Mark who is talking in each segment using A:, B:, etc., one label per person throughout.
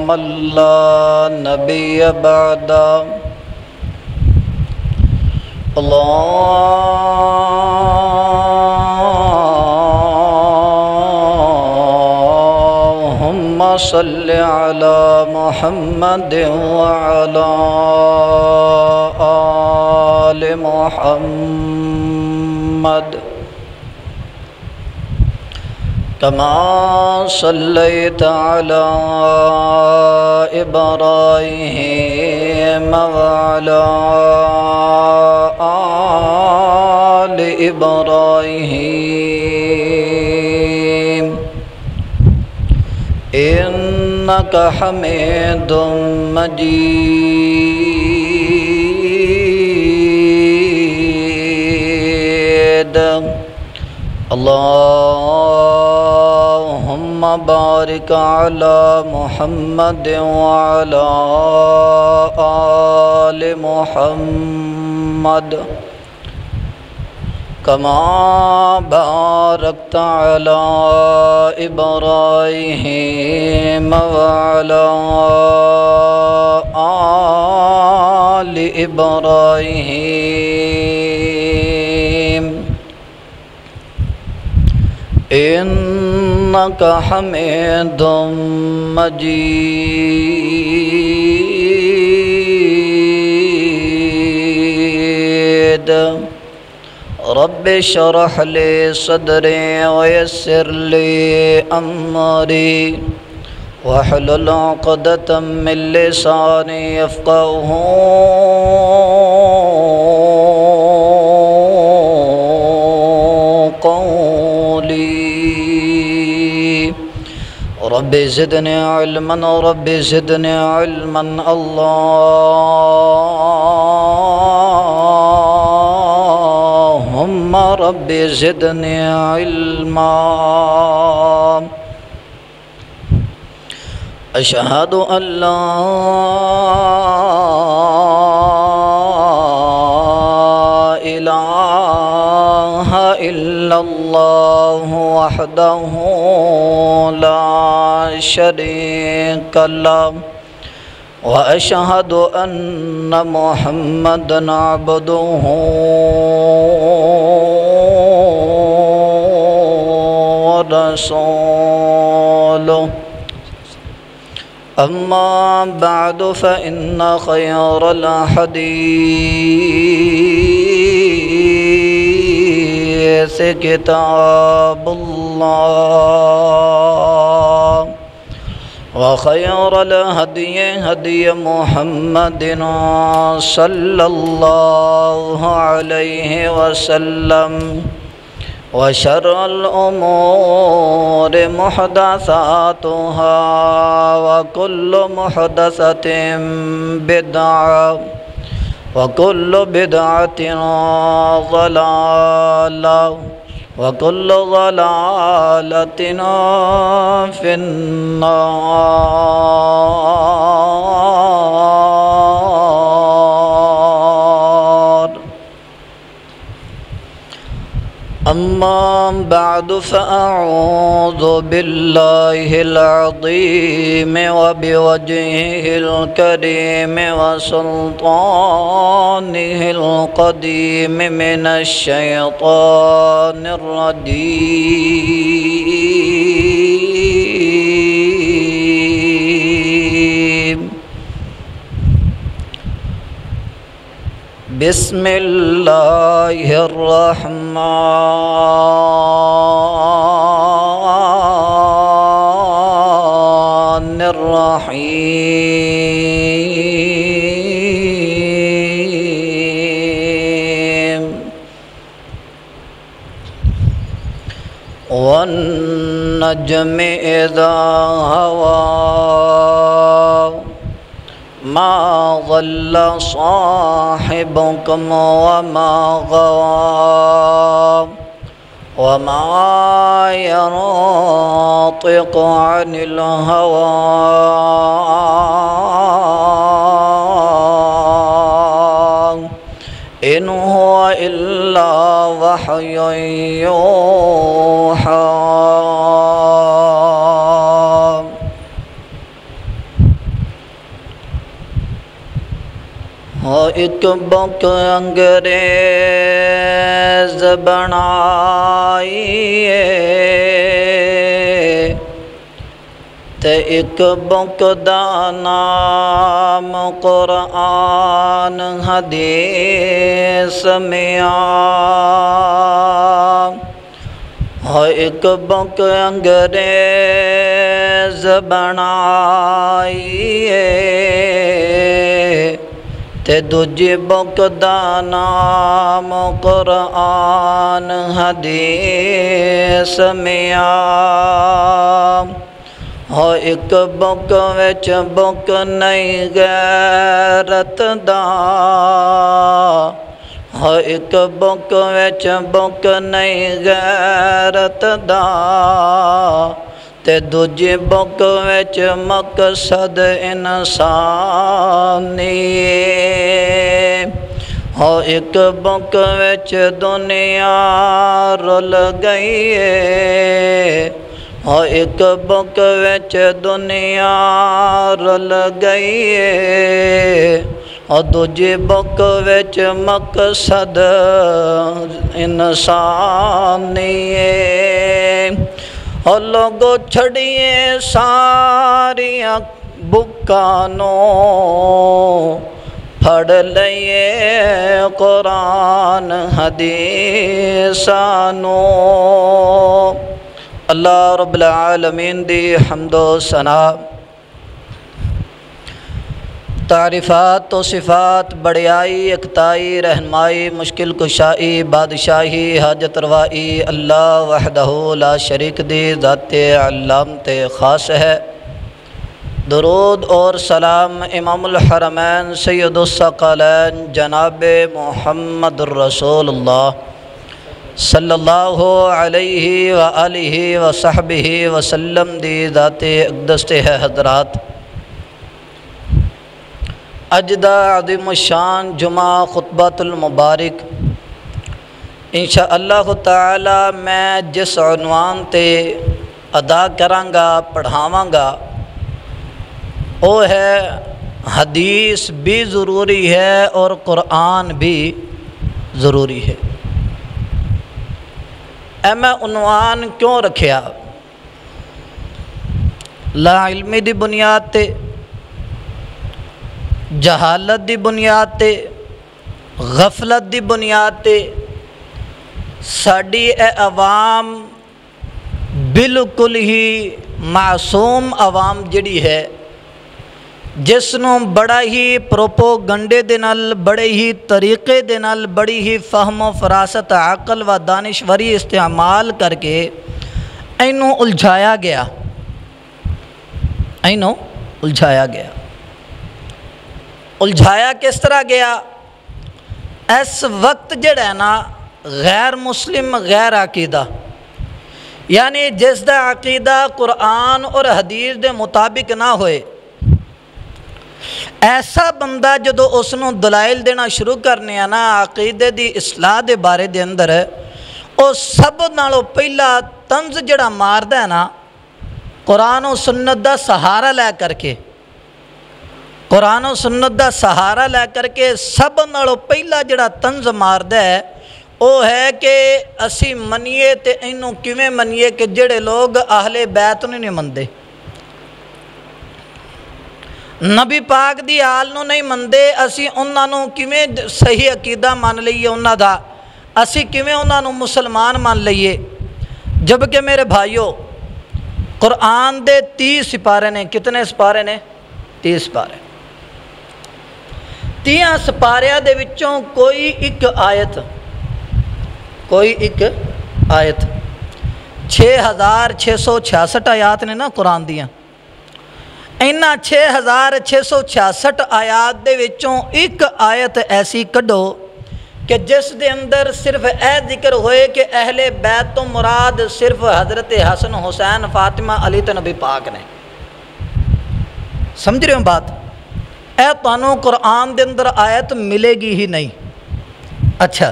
A: من لا نبي بعده اللهم صل على محمد وعلى آل محمد كما صليت على إبراهيم وعلى آل إبراهيم إنك حميد مجيد اللهم بارك على محمد وعلى آل محمد كما باركت على إبراهيم وعلى آل إبراهيم إنك حميد مجيد رب اشرح لي صدري ويسر لي أمري واحلل عقدة من لساني يفقهوا قولي رب زدني علما رب زدني علما اللهم رب زدني علما أشهد أن لا إله إلا الله وحده لا شريك له وأشهد أن محمدًا عبده ورسوله أما بعد فإن خير الحديث كتاب الله وخير الهدي هدي محمد صلى الله عليه وسلم وشر الأمور محدثاتها وكل محدثة بدعة وكل بدعة ضلالة وكل ضلالة في النار أما بعد فأعوذ بالله العظيم وبوجهه الكريم وسلطانه القديم من الشيطان الرجيم بسم الله الرحمن الرحيم والنجم إذا هوى ما ضل صاحبكم وما غوى وما ينطق عن الهوى إن إن هو إلا وحي يوحى ایک بک انگریز بنائیے تے ایک بک دا نام قرآن حدیث میں ایک بک انگریز بنائیے تے دوجی بک دا نام قرآن حدیث میں ایک بک وچ بک نہیں غیرت دا ایک بک وچ بک نہیں غیرت دا تے دوجی بک وچ مقصد انسانی ایک بک وچ دنیا رل گئی ایک بک وچ دنیا رل گئی دوجی بک وچ مقصد انسانی لوگو چھڑیے ساریاں بکانوں پڑھ لئیے قرآن حدیثانوں اللہ رب العالمین دی حمد و ثنا تعریفات و صفات بڑیائی اکتائی رہنمائی مشکل کشائی بادشاہی حاجت روائی اللہ وحدہ لا شریک دی ذات علامت خاص ہے۔ درود اور سلام امام الحرمین سید الثقلین جناب محمد الرسول اللہ صلی اللہ علیہ وآلہ وصحبہ وسلم دی ذات اقدس ہے۔ حضرات اجدہ عظیم الشان جمعہ خطبۃ المبارک انشاءاللہ تعالی میں جس عنوان تے ادا کرانگا پڑھاواں گا وہ ہے حدیث بھی ضروری ہے اور قرآن بھی ضروری ہے۔ میں عنوان کیوں رکھیا؟ لا علمی دی بنیاد تے، جہالت دی بنیاد تے، غفلت دی بنیاد تے ساڈی عوام بالکل ہی معصوم عوام جڑی ہے جس نوں بڑا ہی پروپوگنڈے دے نال بڑے ہی طریقے دے نال بڑی ہی فہم و فراست عقل و دانشوری استعمال کر کے اینوں الجھایا گیا، الجھایا کس طرح گیا؟ اس وقت جڑا ہے نا غیر مسلم غیر عقیدہ، یعنی جس دا عقیدہ قرآن اور حدیث دے مطابق نہ ہوئے، ایسا بندہ جدو اس نوں دلائل دینا شروع کرنے نا عقیدے دی اصلاح دے بارے دے اندر او سب نالوں پہلا طنز جڑا ماردا ہے نا قرآن و سنت دا سہارا لے کر کے، قرآن و سنت دا سہارا لے کر کے سب نالوں پہلا جڑا طنز ماردا ہے وہ ہے کہ اسی منیے تے اینوں کیویں منیے کہ جڑے لوگ اہل بیت نوں نہیں مندے، نبی پاک دی آل نوں نہیں مندے، اسی انہاں نوں کیویں صحیح عقیدہ مان لئیے انہاں دا، اسی کیویں انہاں نوں مسلمان مان لئیے؟ جبکہ میرے بھائیو قرآن دے 30 سپارے نے، کتنے سپارے نے؟ 30 سپارے، 30 سپاریاں دے وچوں کوئی ایک آیت 6666 آیات نے نا قرآن دیاں، انہاں 6666 آیات دے وچوں ایک آیت ایسی کڈو کہ جس دے اندر صرف اے ذکر ہوئے کہ اہل بیت تو مراد صرف حضرت حسن حسین فاطمہ علی تے نبی پاک نے۔ سمجھ رہے ہو بات؟ اے تانوں قرآن دے اندر آیت ملے گی ہی نہیں، اچھا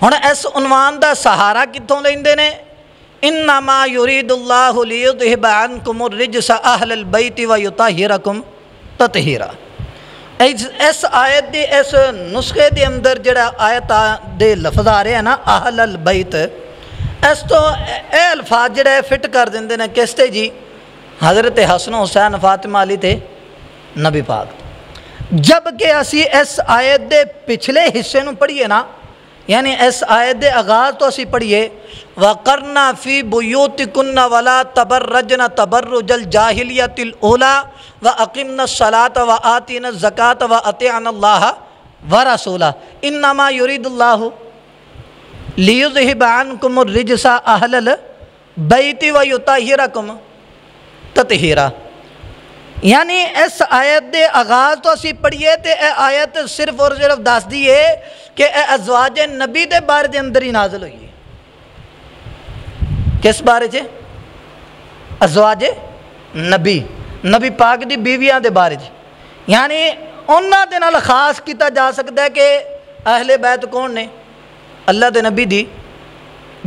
A: ہن اس عنوان دا سہارا کتوں لیندے نے؟ انما یرید اللہ لیذہب عنکم الرجس اہل البیت ویطہرکم تطہیرا۔ اس آیت دی اس نسخے دے اندر جڑا آیت دے لفظ آ رہے ہیں نا اہل البیت، اس تو اے الفاظ جڑے فٹ کر دیندے نے کس تے جی؟ حضرت حسن حسین فاطمہ علی تے نبی پاک۔ جب کہ اسی اس آیت دے پچھلے حصے نو پڑھیے نا، یعنی اس آیت دے آغاز تو اسی پڑھیے وَقَرْنَا فِي بُيُوتِكُنَّ وَلَا تَبَرَّجْنَ تَبَرُّجَ الْجَاهِلِيَّةِ الْأُولَىٰ وَأَقِمْنَا الصَّلَاةَ وَآتِينَا الزَّكَاةَ وَأَطِعْنَا اللَّهَ وَرَسُولَهُ إِنَّمَا يُرِيدُ اللَّهُ لِيُذْهِبَ عَنْكُمُ الرِّجْسَ أَهْلَ الْبَيْتِ وَيُطَهِّرَكُمْ تطہیرا۔ یعنی اس آیت دے آغاز تو اسی پڑھیے تے اے آیت صرف اور صرف دس دی ہے کہ اے ازواج نبی دے بارے دے اندر ہی نازل ہوئی ہے۔ کس بارے چے؟ ازواج نبی، نبی پاک دی بیویاں دے بارے چے، یعنی انہاں دے نال خاص کیتا جا سکتا ہے کہ اہل بیت کون نے؟ اللہ دے نبی دی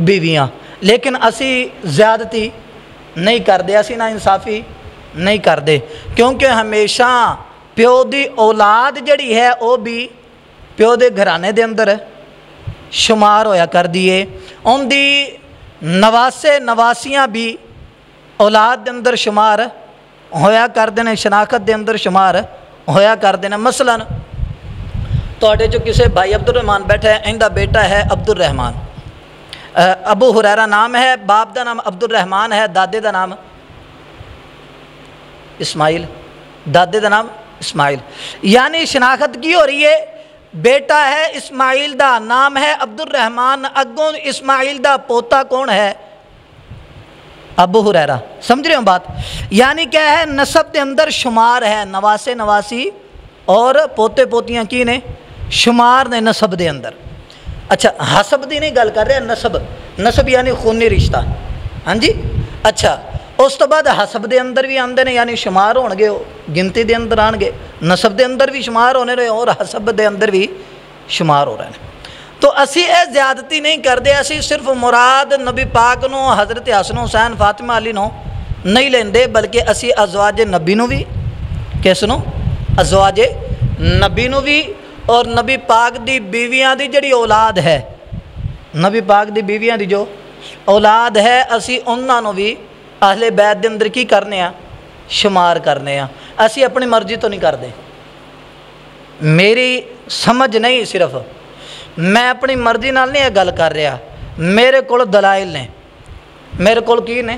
A: بیویاں۔ لیکن اسی زیادتی نہیں کردے، اسی نا انصافی نہیں کردے، کیونکہ ہمیشہ پیو دی اولاد جڑی ہے وہ بھی پیو دے گھرانے دے اندر شمار ہویا کر دیے، ان دی نواسے نواسیاں بھی اولاد دے اندر شمار ہویا کر دینے، شناخت دے اندر شمار ہویا کر دینے۔ مثلا توڑے جو کسے بھائی عبد الرحمن بیٹھا ہے، اندہ بیٹا ہے عبد الرحمن، ابو ہریرہ نام ہے، باپ دا نام عبد الرحمن ہے، دادے دا نام اسماعیل، دادے دا نام اسماعیل، یعنی شناخت کی ہو رہی ہے؟ بیٹا ہے اسماعیل دا، نام ہے عبد الرحمن، اگوں اسماعیل دا پوتا کون ہے؟ ابو ہریرہ۔ سمجھ رہے ہو بات؟ یعنی کیا ہے؟ نسب دے اندر شمار ہے، نواسے نواسی اور پوتے پوتیاں کی نے؟ شمار نے نسب دے اندر۔ اچھا حسب دی نہیں گل کر رہے، نسب، نسب یعنی خونی رشتہ، ہاں جی۔ اچھا اس تو بعد حسب دے اندر بھی آندے نے، یعنی شمار ہون گے، گنتی دے اندر آن گے، نسب دے اندر بھی شمار ہونے رہے اور حسب دے اندر بھی شمار ہو رہے ہیں۔ تو اسی اے زیادتی نہیں کردے، اسی صرف مراد نبی پاک نو حضرت حسن حسین فاطمہ علی نو نہیں لیندے، بلکہ اسی ازواج نبی نو بھی، کس نو؟ ازواج نبی نو بھی، اور نبی پاک دی بیویاں دی جڑی اولاد ہے، نبی پاک دی بیویاں دی جو اولاد ہے، اسی انہاں نو بھی اہل بیت دے اندر کی کرنے ہیں؟ شمار کرنے ہیں۔ اسی اپنی مرضی تو نہیں کردے، میری سمجھ نہیں، صرف میں اپنی مرضی نال نہیں یہ گل کر رہا، میرے کول دلائل نے، میرے کول کی نے؟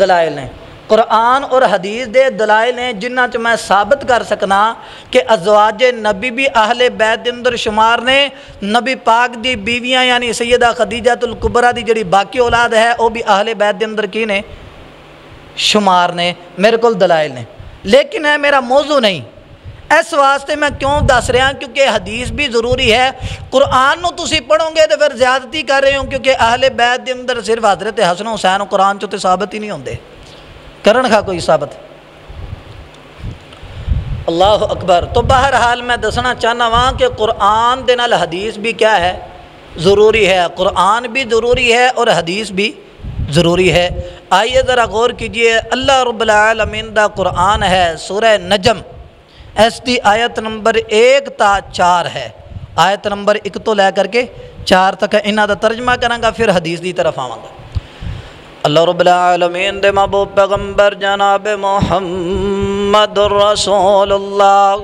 A: دلائل نے، قرآن اور حدیث دے دلائل نے، جنہ چ میں ثابت کر سکنا کہ ازواج نبی بھی اہل بیت دے اندر شمار نے، نبی پاک دی بیویاں یعنی سیدہ خدیجہ الکبریٰ دی جڑی باقی اولاد ہے وہ بھی اہل بیت دے اندر کی نے؟ شمار نے، میرے کول دلائل نے، لیکن ہے میرا موضوع نہیں۔ اس واسطے میں کیوں دس رہا؟ کیونکہ حدیث بھی ضروری ہے۔ قرآن نو تسی پڑھو گے تو پھر زیادتی کر رہے ہو، کیونکہ اہل بیت دے اندر صرف حضرت حسن حسین قرآن چو تے ثابت ہی نہیں ہوندے، کرن کھا کوئی ثابت۔ اللہ اکبر۔ تو بہرحال میں دسنا چاہنا وہاں کہ قرآن دے نال حدیث بھی کیا ہے؟ ضروری ہے، قرآن بھی ضروری ہے اور حدیث بھی ضروری ہے۔ آئیے ذرا غور کیجئے، اللہ رب العالمین دا قرآن ہے، سورہ نجم، اس دی آیت نمبر 1 تا 4 ہے، آیت نمبر 1 تو لے کر کے 4 تک انہاں دا ترجمہ کراں گا، پھر حدیث دی طرف آواں گا۔ اللہ رب العالمین دے محبوب پیغمبر جناب محمد رسول اللہ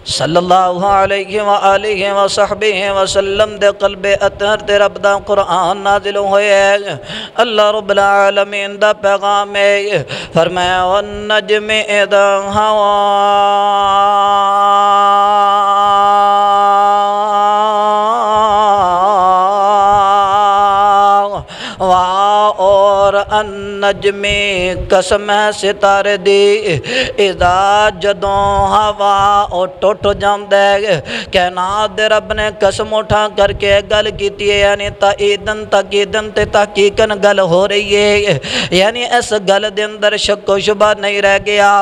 A: صلی اللہ علیہ وآلہ وصحبہ وسلم دے قلب اطہر تے رب دا قرآن نازل ہوئے ہے۔ اللہ رب العالمین دا پیغام ہے، فرمایا والنجم اذا ہوا واہ اور النجم قسم ہے ستارے دی اذا جدوں ہوا او ٹوٹ جاندے کائنات دے رب نے قسم اٹھا کر کے گل کیتی ہے یعنی تائیدن تاکیدن تے تحقیقاً گل ہو رہی ہے یعنی اس گل دے اندر شک و شبہ نہیں رہ گیا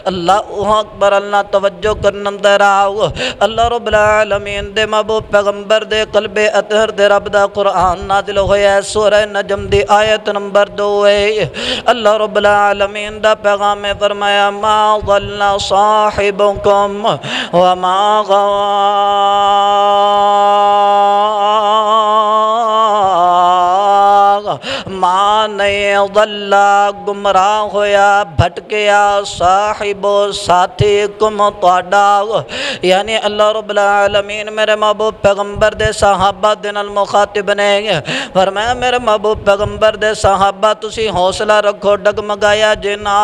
A: اللہ اکبر اللہ توجہ کرن اندر آؤ اللہ رب العالمین دے محبوب پیغمبر دے قلب اطہر دے رب دا قرآن نازل ہویا ہے سورہ نجم دی آیت نمبر 2 ہے اللہ رب العالمین دا پیغام فرمایا ما ضل صاحبکم وما غوا ماں نہیں ضلہ گمراہ ہویا بھٹکیا صاحب و ساتھی کم تواڈا یعنی اللہ رب العالمین میرے محبوب پیغمبر دے صحابہ دن المخاطب نے فرمایا میرے محبوب پیغمبر دے صحابہ تسی حوصلہ رکھو ڈگمگایا جنا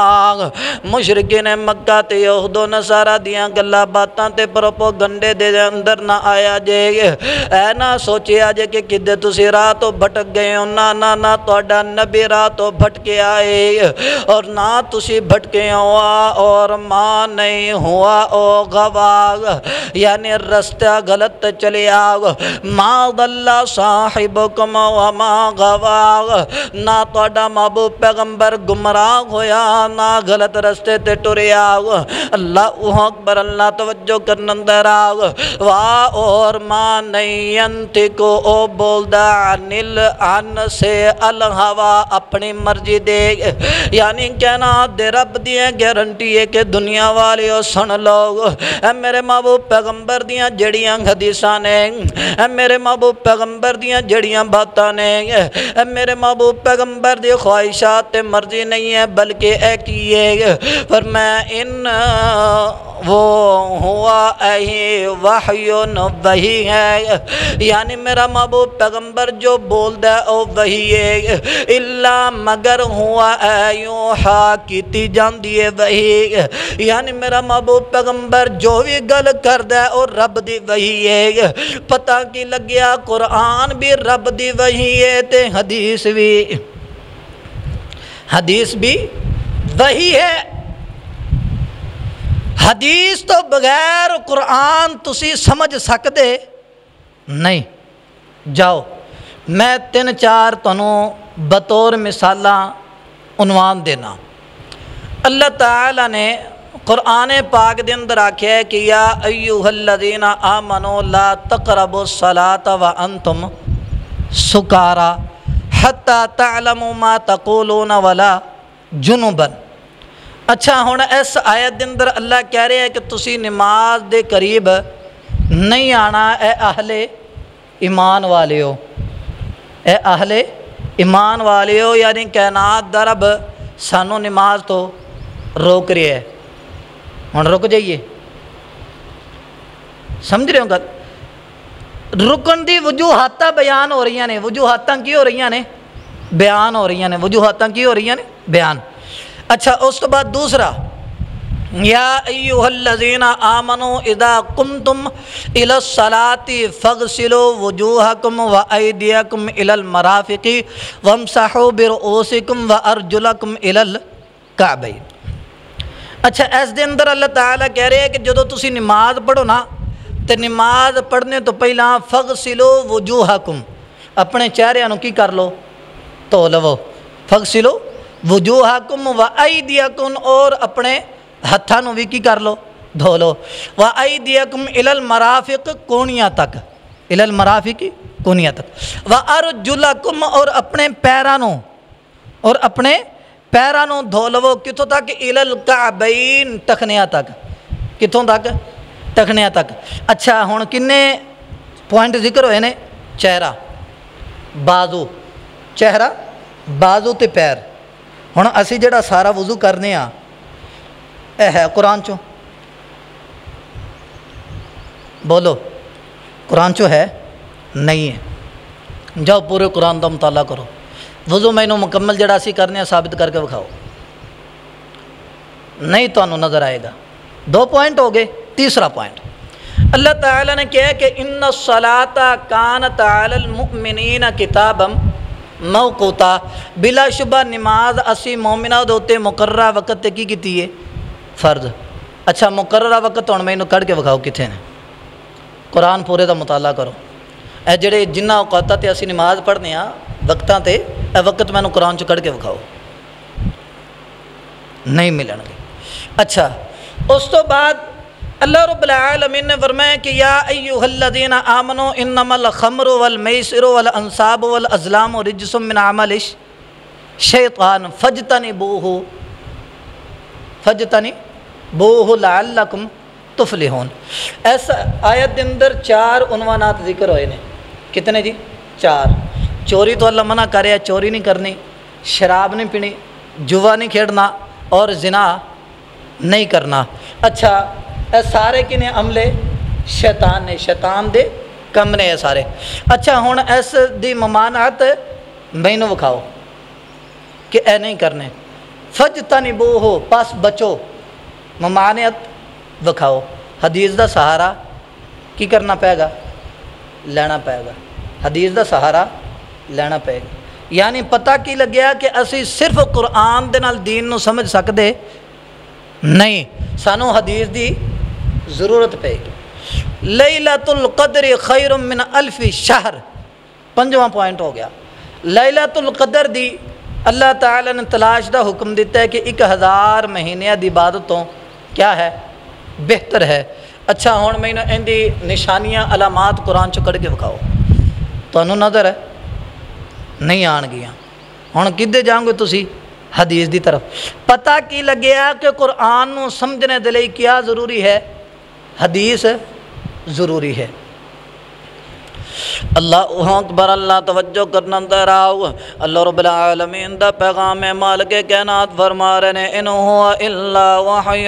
A: مشرکین مکہ تے یہود و نصارہ دیاں گلاں باتاں تے پروپیگنڈے دے اندر نہ آیا جے اے نہ سوچیا جے کہ کدے تسی راہ تو بھٹک گئے ہو نہ تواڈا نبی راہ تو بھٹکے آئے اور نہ تسی بھٹکے ہوا اور ماں نہیں ہوا او غواغ یعنی رستہ غلط چلے آگ ما ضل صاحبکم وما غواغ نہ تواڈا محبوب پیغمبر گمراہ ہویا نہ غلط رستے تے ٹرے آگ اللہ اکبر اللہ توجہ کرن اندر آگ واہ اور ماں نہیں انتقو او بولدا عن سے الہوا اپنی مرضی دے یعنی کہنا دے رب دیئے گارنٹی ہے کہ دنیا والے سن لو اے میرے محبوب پیغمبر دیاں جڑیاں حدیثاں نے اے میرے محبوب پیغمبر دیاں جڑیاں باتاں نے اے میرے محبوب پیغمبر دی خواہشات مرضی نہیں ہے بلکہ ایک ہی ہے فرمایا ان وہ ہوا اہی وحیون وحی ہے یعنی میرا محبوب پیغمبر جو بول دے او وحی ہے اللہ مگر ہوا ایوحا کیتی جان دیئے وحی یعنی میرا محبوب پیغمبر جو بھی گل کر دے اور رب دی وحی ہے پتہ کی لگیا قرآن بھی رب دی وحی ہے تے حدیث بھی وحی ہے حدیث تو بغیر قرآن تسی سمجھ سکتے نہیں جاؤ میں 3-4 تنوں بطور مثالاں عنوان دینا اللہ تعالیٰ نے قرآن پاک دے اندر آکھیا ہے کہ یا ایوہ الذین آمنوا لا تقربوا الصلاة وانتم سکارا حتی تعلموا ما تقولون ولا جنبا اچھا ہون اس آیت دے اندر اللہ کہہ رہے ہیں کہ تسی نماز دے قریب نہیں آنا اے اہل ایمان والے ہو اے اہل ایمان والے ہو یعنی کائنات دا رب سانو نماز تو روک رہے ہے ہون رک جائیے سمجھ رہے ہوں گا رکن دی وجوہاتاں بیان ہو رہی ہیں وجوہاتاں کی ہو رہی ہیں بیان ہو رہی ہیں وجوہاتاں کی ہو رہی ہیں بیان اچھا اس کے بعد دوسرا یا ایوہ الذین آمنوا اذا قمتم الى الصلاة فاغسلوا وجوہکم وایدیکم الى المرافق وامسحوا برؤوسکم وارجلکم الى الکعبین اچھا اس دے اندر اللہ تعالیٰ کہہ رہے ہیں کہ جدو تسی نماز پڑھو نا تو نماز پڑھنے تو پہلا فاغسلوا وجوہکم اپنے چہرے انو کی کر لو تو لو فاغسلوا وجوہکم وایدیکم اور اپنے ہتھانو بھی کی کر لو دھو لو وایدیکم الی المرافق کونیاں تک الی المرافق کونیاں تک وارجلکم اور اپنے پیرانوں دھو لو کتوں تک الی الکعبین ٹخنیاں تک کتوں تک ٹخنیاں تک اچھا ہن کنے پوائنٹ ذکر ہوئے نے چہرہ بازو چہرہ بازو تے پیر ہن اسی جڑا سارا وضو کرنے ہاں اے ہے قرآن چوں بولو قرآن چوں ہے نہیں ہے جاؤ پورے قرآن دا مطالعہ کرو وضو میں انہوں مکمل جڑا سی کرنے ہیں ثابت کر کے بکھاؤ نہیں تو انہوں نظر آئے گا 2 پوائنٹ ہو گئے تیسرا پوائنٹ اللہ تعالیٰ نے کہا کہ ان الصلاۃ کانت علی المؤمنین کتابا موقوتا بلا شبہ نماز اسی مومنہ دے اوتے مقررہ وقت تے کی کیتی ہے فرض اچھا مقررہ وقت ہن مینوں کڈھ کے وکھاؤ کتنے نے قرآن پورے دا مطالعہ کرو اے جڑے جنہ اوقاتاں تے اسی نماز پڑھنے ہاں وقتاں تے اے وقت مینوں قرآن چوں کڈھ کے وکھاؤ نہیں ملن گے اچھا اس تو بعد اللہ رب العالمین نے فرمایا کہ یا ایھا الذین آمنوا انما الخمر والمیسر والانصاب والازلام رجس من عمل الشیطان فاجتنبوہ لعلکم تفلحون ایسا آیت دے اندر 4 عنوانات ذکر ہوئے نے کتنے جی 4 چوری تو اللہ منع کرے چوری نہیں کرنی شراب نہیں پینی جوا نہیں کھیڑنا اور زنا نہیں کرنا اچھا اے سارے کنے عملے شیطان نے شیطان دے کم نے سارے اچھا ہن اس دی ممانعت مینوں وکھاؤ کہ اے نہیں کرنے فجتنبوہ پس بچو ممانعت وکھاؤ حدیث دا سہارا کی کرنا پائے گا لینا پائے گا حدیث دا سہارا لینا پائے گا یعنی پتہ کی لگیا کہ اسی صرف قرآن دے نال دین نو سمجھ سکدے نہیں سانو حدیث دی ضرورت پے گی لیلۃ القدر خیر من الف شہر 5واں پوائنٹ ہو گیا لیلۃ القدر دی اللہ تعالی نے تلاش دا حکم دیتا ہے کہ 1000 مہینے دی عبادتوں کیا ہے بہتر ہے اچھا ہن میں ان دی نشانیاں علامات قرآن چوں کڈھ کے وکھاؤ تانوں نظر ہے نہیں آن گیا ہن کدے جاؤ گے تسی حدیث دی طرف پتہ کی لگیا کہ قرآن نو سمجھنے دے لئی کیا ضروری ہے حدیث ضروری ہے اللہ اکبر اللہ توجہ کرنا دراؤ اللہ رب العالمین دا پیغام مالک کائنات فرما رہے ہیں ان ہوا الا وحی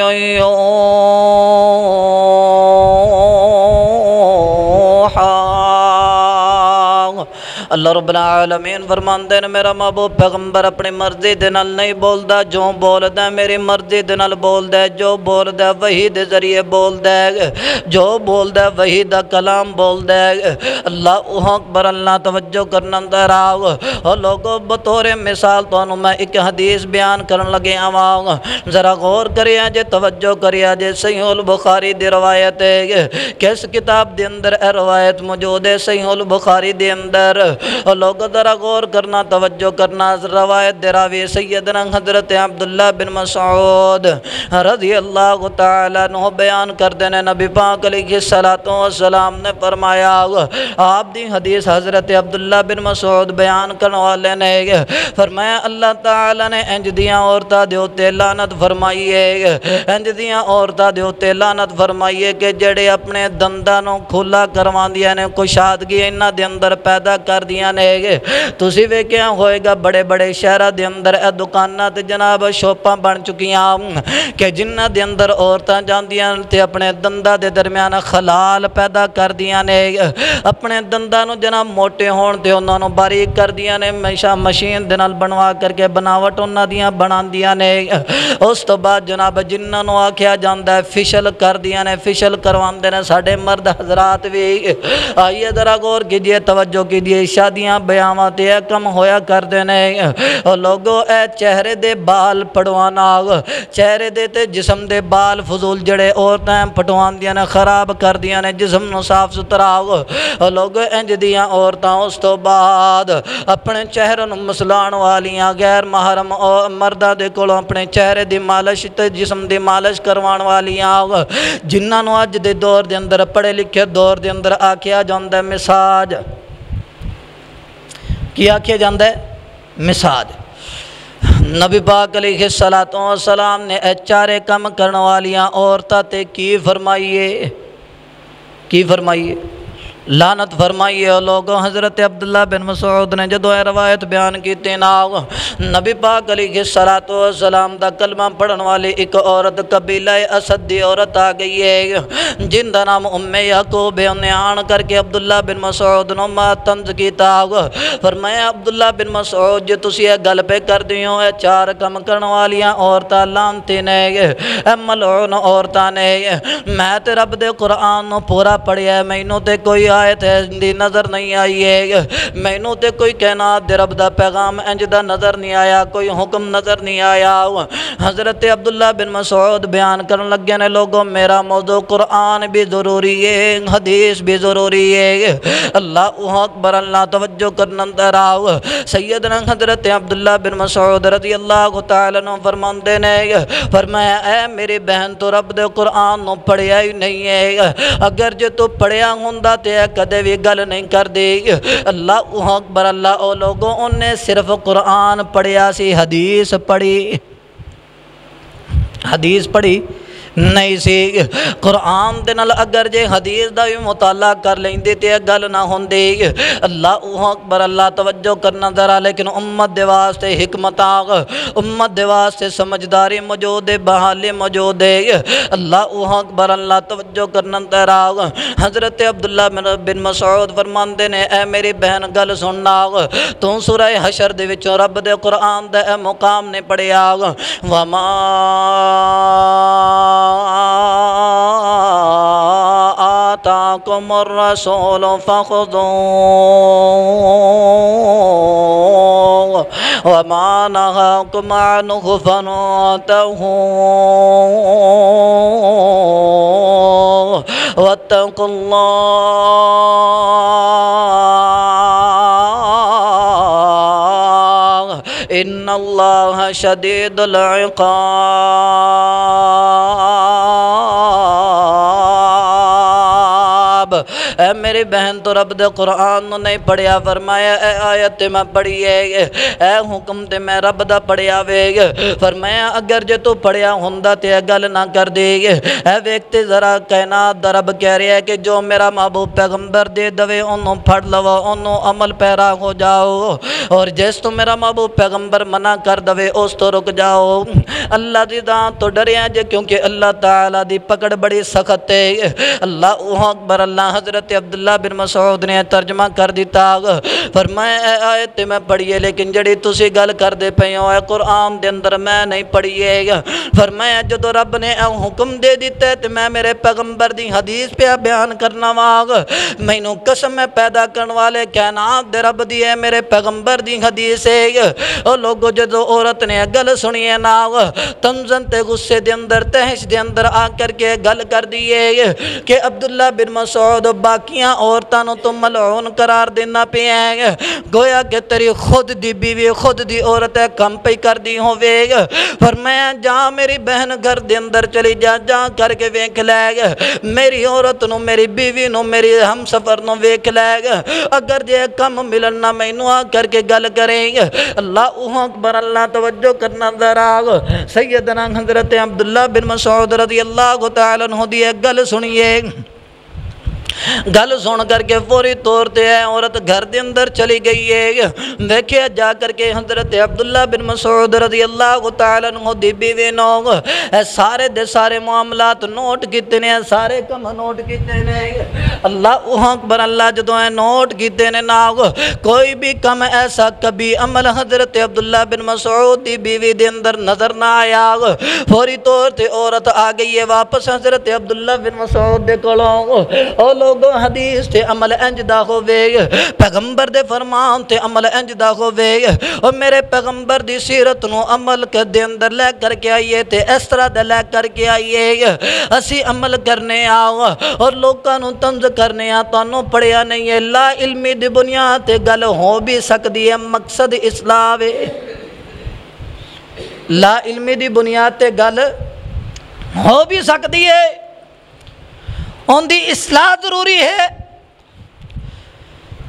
A: اللہ رب العالمین فرماندے نے میرا محبوب پیغمبر اپنی مرضی دے نال نہیں بولدا جو بولدا میری مرضی دے نال بولدا ہے جو بولدا وحی دے ذریعے بولدا ہے جو بولدا وحی دا کلام بولدا ہے اللہ اکبر اللہ توجہ کرنا دراؤ او لوگو بطور مثال تانوں میں ایک حدیث بیان کرن لگے آواں ذرا غور کریا جے توجہ کریا جے صحیح البخاری دی روایت ہے کس کتاب دے اندر اے روایت موجود ہے صحیح البخاری دے اندر لوگ ذرا غور کرنا توجہ کرنا روایت دے راوی سیدنا حضرت عبداللہ بن مسعود رضی اللہ تعالیٰ عنہ بیان کر دینے نبی پاک علیہ السلام نے فرمایا آپ دی حدیث حضرت عبداللہ بن مسعود بیان کرنے والے نے فرمایا اللہ تعالیٰ نے انج دیاں عورتاں دے اوتے لعنت فرمائی ہے انج دیاں عورتاں دے اوتے لعنت فرمائی ہے کہ جڑے اپنے دنداں نوں کھلا کرواندیاں نے کشادگی انہاں دے اندر پیدا کر دیاں نے تسی ویکھیا ہوئے گا بڑے بڑے شہراں دے اندر اے دکاناں تے جناب شاپاں بن چکیاں کہ جنہاں دے اندر عورتاں جاندیاں تے اپنے دنداں دے درمیان خلال پیدا کر دیاں نے اپنے دنداں نوں جناب موٹے ہون تے انہاں نوں باریک کر دیاں نے ہمیشہ مشین دے نال بنوا کر کے بناوٹ انہاں دیاں بناندیاں نے اس تو بعد جناب جنہاں نوں آکھیا جاندا ہے فیشل کر دیاں نے فیشل کرواندے نے ساڈے مرد حضرات وی آئیے ذرا غور کیجئے توجہ کیجئے شادیاں بیاواں تے کم ہویا کر دینے لوگو اے چہرے دے بال پڑوانا چہرے دے تے جسم دے بال فضول جڑے عورتیں پٹوان دیاں نے خراب کر دیاں نے جسم نو صاف ستھرا لوگو انج دیاں عورتاں اس تو بعد اپنے چہرے نو مسلان والیاں غیر محرم مرداں دے کولوں اپنے چہرے دی مالش تے جسم دی مالش کروان والیاں جنہاں نو اج دے دور دے اندر پڑھے لکھے دور دے اندر آکھیا جاندا ہے مساج کیا کیا جاندہ ہے مساج نبی پاک علیہ السلام نے اے چارے کم کرنے والیاں عورتاں تے کی فرمائیے لعنت فرمائیے لوگوں حضرت عبداللہ بن مسعود نے جدو اے روایت بیان کی تینا نبی پاک علیہ السلام دا کلمہ پڑھن والی ایک عورت قبیلہ اسد دی عورت آ گئی ہے جن دا نام ام یعقوب انہیں آن کر کے عبداللہ بن مسعود نو طنز کیتا فرمایا عبداللہ بن مسعود جو تسی اے گل پہ کر دیوں اے چار کم کرن والیاں عورتاں لانتی نے اے ملعون عورتاں نے میں تے رب دے قرآن نو پورا پڑھیا ہے مینوں تے کوئی آیت ہے دی نظر نہیں آئی ہے، مینوں تے کوئی کائنات دے رب دا پیغام انج دا نظر نہیں آیا، کوئی حکم نظر نہیں آیا۔ حضرت عبداللہ بن مسعود بیان کرن لگے نے لوگوں میرا موضوع قرآن بھی ضروری ہے، حدیث بھی ضروری ہے۔ اللہ اکبر، اللہ توجہ کرنا اندر آؤ۔ سیدنا حضرت عبداللہ بن مسعود رضی اللہ تعالیٰ عنہ فرماندے نے، فرمایا اے میری بہن تو رب دے قرآن نو پڑھیا ہی نہیں ہے، اگر جو تو پڑھیا ہوندا تے کدے بھی گل نہیں کر دی۔ اللہ اکبر، اللہ او لوگوں انہیں صرف قرآن پڑھیا سی، حدیث پڑھی نہیں سی۔ قرآن دے نال اگر جے حدیث دا بھی مطالعہ کر لیندے تے گل نہ ہوندی۔ اللہ اکبر، اللہ توجہ کرنا ذرا، لیکن امت دے واسطے حکمت آگ، امت دے واسطے سمجھداری موجود ہے، بحالی موجود ہے۔ اللہ اکبر، اللہ توجہ کرنا ذرا۔ حضرت عبداللہ بن مسعود فرماندے نے اے میری بہن گل سننا، تو سورہ حشر دے وچوں رب دے قرآن دا اے مقام نے پڑھیا، وما آتاکم الرسول فخذوه وما نهاکم عنه فانتهوا واتقوا اللہ ان اللہ شدید العقاب۔ اے میری بہن تو رب دے قرآن نو نہیں پڑھیا، فرمایا اے آیت تے میں پڑھی ہے، اے حکم تے میں رب دا پڑھیا وے، فرمایا اگر جے تو پڑھیا ہوندا تے گل نہ کر دے۔ اے ویکھتے ذرا کائنات دا رب کہہ رہا ہے کہ جو میرا محبوب پیغمبر دے دوے انہوں پھڑ لو، انہوں عمل پیرا ہو جاؤ، اور جس تو میرا محبوب پیغمبر منع کر دوے اس تو رک جاؤ۔ اللہ دی ذات تو ڈریا جے، کیونکہ اللہ تعالیٰ دی پکڑ بڑی سخت ہے۔ اللہ اکبر، اللہ حضرت عبداللہ بن مسعود نے ترجمہ کر دیتا، فرمایا اے آیت میں پڑھیے لیکن جڑی تسی گل کر دے پئے ہو اے قرآن دے اندر میں نہیں پڑھیے۔ فرمایا جدو رب نے اے حکم دے دیتا ہے تو میں میرے پیغمبر دی حدیث پہ بیان کرنا واگ، مینوں قسم میں پیدا کرن والے کائنات دے رب دی ہے میرے پیغمبر دی حدیث ہے۔ او لوگو جدو عورت نے گل سنیے نا، تنزن تے غصے دے اندر تہش دے اندر آ کر کے گل کر دیئے کہ عبداللہ بن مسعود باقیاں عورتانوں تو ملعون قرار دینا پہ ہیں، گویا کہ تیری خود دی بیوی خود دی عورت ہے کم پہ کر دی ہوئے۔ فرمایا جا میری بہن گھر دے اندر چلی جا، جا کر کے ویکھ لے میری عورت نو، میری بیوی نو، میری ہم سفر نو ویکھ لے، اگر جے کم ملنا مینوں آ کر کے گل کریں۔ اللہ اکبر، اللہ توجہ کرنا ذرا۔ سیدنا حضرت عبداللہ بن مسعود رضی اللہ تعالیٰ عنہ دی گل سنیے۔ گل سن کر کے فوری طور تے عورت گھر دے اندر چلی گئی ہے۔ دیکھے جا کر کے حضرت عبداللہ بن مسعود رضی اللہ تعالیٰ عنہ دی بیوی نو سارے دے سارے معاملات نوٹ کیتے نے، سارے کم نوٹ کیتے نے۔ اللہ اکبر، اللہ جدو نوٹ کیتے نے نا، کوئی بھی کم ایسا کبھی عمل حضرت عبداللہ بن مسعود دی بیوی دے اندر نظر نہ آیا۔ فوری طور تے عورت آ گئی ہے واپس حضرت عبداللہ بن مسعود دے کولوں۔ او لوگوں حدیث تے عمل انج دا ہووے، پیغمبر دے فرمان تے عمل انج دا ہووے، اور میرے پیغمبر دی سیرت نو عمل کے دے اندر لے کر کے آئیے تے اس طرح دے لے کر کے آئیے اسی عمل کرنے آؤ اور لوگاں نو تنز کرنے آ، تانوں پڑھیا نہیں ہے۔ لا علمی دی بنیاد تے گل ہو بھی سکتی ہے، مقصد اصلاح ہے۔ لا علمی دی بنیاد تے گل ہو بھی سکتی ہے، ان دی اصلاح ضروری ہے۔